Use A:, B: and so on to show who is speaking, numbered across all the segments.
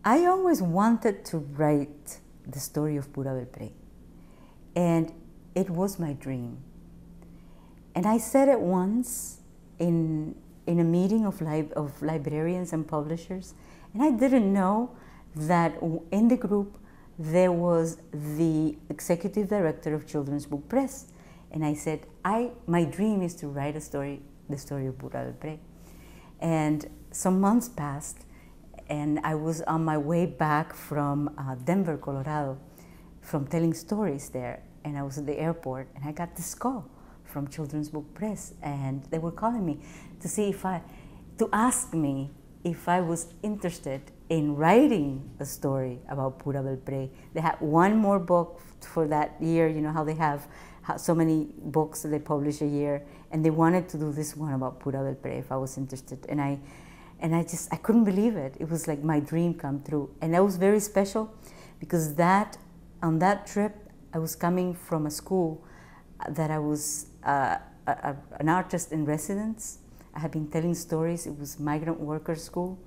A: I always wanted to write the story of Pura del Prey, and it was my dream. And I said it once in a meeting of librarians and publishers, and I didn't know that in the group there was the executive director of Children's Book Press. And I said, my dream is to write the story of Pura del Prey. And some months passed, and I was on my way back from Denver, Colorado, from telling stories there. And I was at the airport, and I got this call from Children's Book Press, and they were calling me to ask me if I was interested in writing a story about Pura del Prey. They had one more book for that year. You know how they have so many books that they publish a year, and they wanted to do this one about Pura del Prey if I was interested. And I couldn't believe it. It was like my dream come true. And that was very special because on that trip, I was coming from a school that I was an artist in residence. I had been telling stories. It was migrant worker school.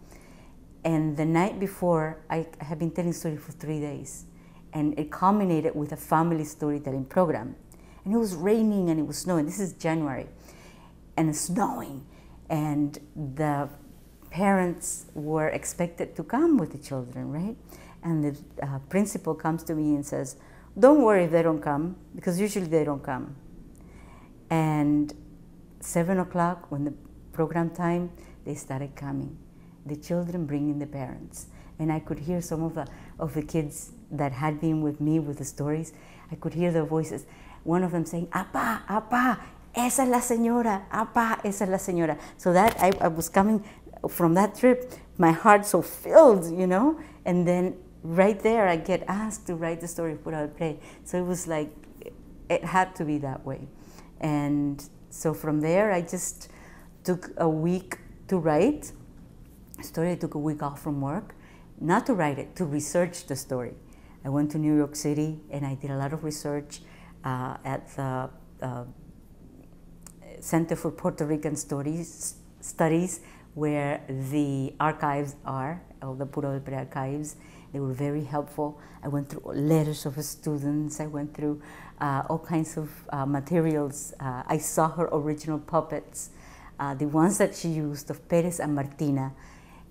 A: And the night before, I had been telling stories for 3 days. And it culminated with a family storytelling program. And it was raining and it was snowing. This is January. And it's snowing. And the parents were expected to come with the children, right? And the principal comes to me and says, "Don't worry if they don't come, because usually they don't come." And 7 o'clock, when the program time, they started coming. The children bringing the parents. And I could hear some of the kids that had been with me with the stories. I could hear their voices. One of them saying, "Apa, apa, esa es la señora, apa, esa es la señora." So that I was coming from that trip, my heart so filled, you know. And then right there, I get asked to write the story of Pura del Prey. So it was like, it had to be that way. And so from there, I just took a week to write a story. I took a week off from work, not to write it, to research the story. I went to New York City and I did a lot of research at the Center for Puerto Rican Studies, where the archives are, all the Pura del Prey archives. They were very helpful. I went through letters of students. I went through all kinds of materials. I saw her original puppets, the ones that she used of Perez and Martina.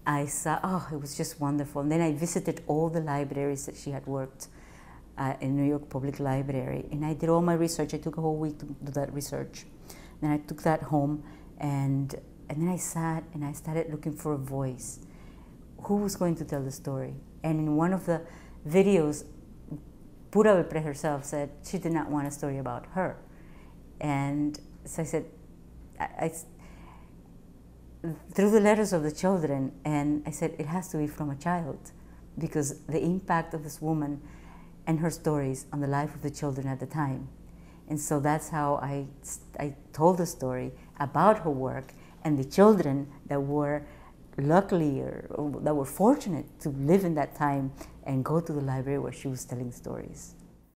A: I saw, oh, it was just wonderful. And then I visited all the libraries that she had worked in New York Public Library. And I did all my research. I took a whole week to do that research. Then I took that home, and then I sat and I started looking for a voice. Who was going to tell the story? And in one of the videos, Pura del Prey herself said she did not want a story about her. And so I said, through the letters of the children, and I said, it has to be from a child, because the impact of this woman and her stories on the life of the children at the time. And so that's how I told the story about her work and the children that were luckily or that were fortunate to live in that time and go to the library where she was telling stories.